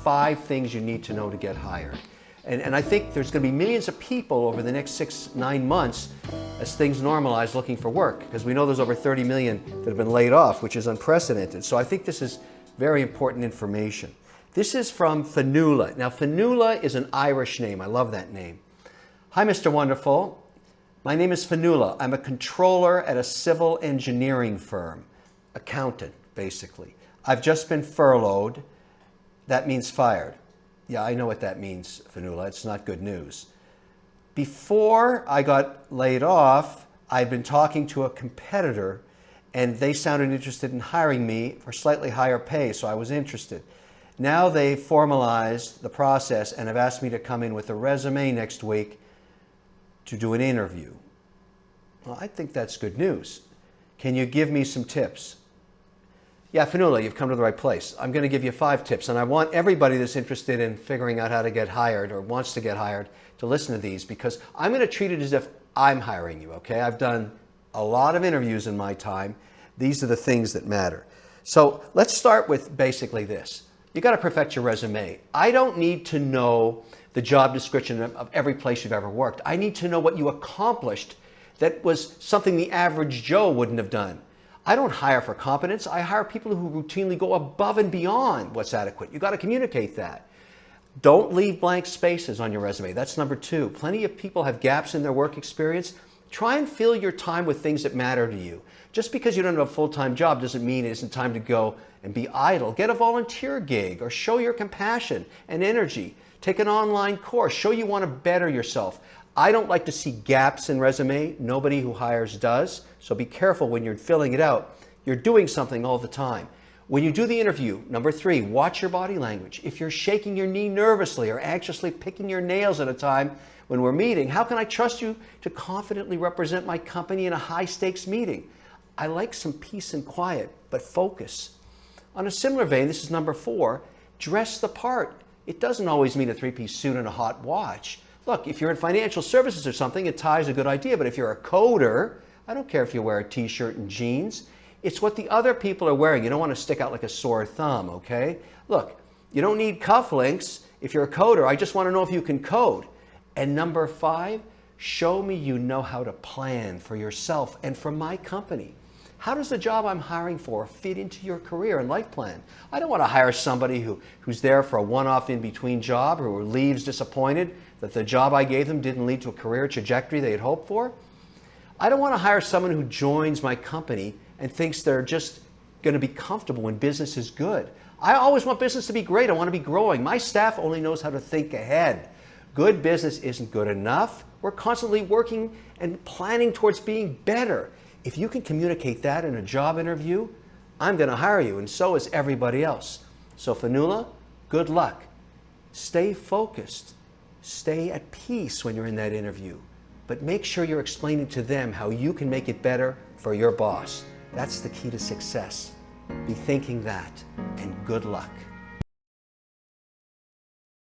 5 things you need to know to get hired. And I think there's going to be millions of people over the next 6-9 months as things normalize looking for work, because we know there's over 30 million that have been laid off, which is unprecedented. So I think this is very important information. This is from Fanula. Now, Fanula is an Irish name. I love that name. Hi, Mr. Wonderful. My name is Fanula. I'm a controller at a civil engineering firm. Accountant, basically. I've just been furloughed. That means fired. Yeah, I know what that means, Fanula. It's not good news. Before I got laid off, I'd been talking to a competitor, and they sounded interested in hiring me for slightly higher pay, so I was interested. Now they formalized the process and have asked me to come in with a resume next week to do an interview. Well, I think that's good news. Can you give me some tips? Yeah, Fanula, you've come to the right place. I'm going to give you 5 tips, and I want everybody that's interested in figuring out how to get hired or wants to get hired to listen to these, because I'm going to treat it as if I'm hiring you, okay? I've done a lot of interviews in my time. These are the things that matter. So let's start with basically this. You got to perfect your resume. I don't need to know the job description of every place you've ever worked. I need to know what you accomplished that was something the average Joe wouldn't have done. I don't hire for competence. I hire people who routinely go above and beyond what's adequate. You got to communicate that. Don't leave blank spaces on your resume. That's number 2. Plenty of people have gaps in their work experience. Try and fill your time with things that matter to you. Just because you don't have a full-time job doesn't mean it isn't time to go and be idle. Get a volunteer gig or show your compassion and energy. Take an online course. Show you want to better yourself. I don't like to see gaps in resume. Nobody who hires does. So be careful when you're filling it out. You're doing something all the time. When you do the interview, number 3, watch your body language. If you're shaking your knee nervously or anxiously picking your nails at a time when we're meeting, how can I trust you to confidently represent my company in a high-stakes meeting? I like some peace and quiet, but focus. On a similar vein, this is number 4, dress the part. It doesn't always mean a 3-piece suit and a hot watch. Look, if you're in financial services or something, a tie is a good idea, but if you're a coder, I don't care if you wear a t-shirt and jeans. It's what the other people are wearing. You don't want to stick out like a sore thumb, okay? Look, you don't need cufflinks. If you're a coder, I just want to know if you can code. And number 5, show me you know how to plan for yourself and for my company. How does the job I'm hiring for fit into your career and life plan? I don't want to hire somebody who's there for a one-off in-between job, or who leaves disappointed that the job I gave them didn't lead to a career trajectory they had hoped for. I don't want to hire someone who joins my company and thinks they're just going to be comfortable when business is good. I always want business to be great. I want to be growing. My staff only knows how to think ahead. Good business isn't good enough. We're constantly working and planning towards being better. If you can communicate that in a job interview, I'm going to hire you, and so is everybody else. So Fanula, good luck. Stay focused. Stay at peace when you're in that interview. But make sure you're explaining to them how you can make it better for your boss. That's the key to success. Be thinking that, and good luck.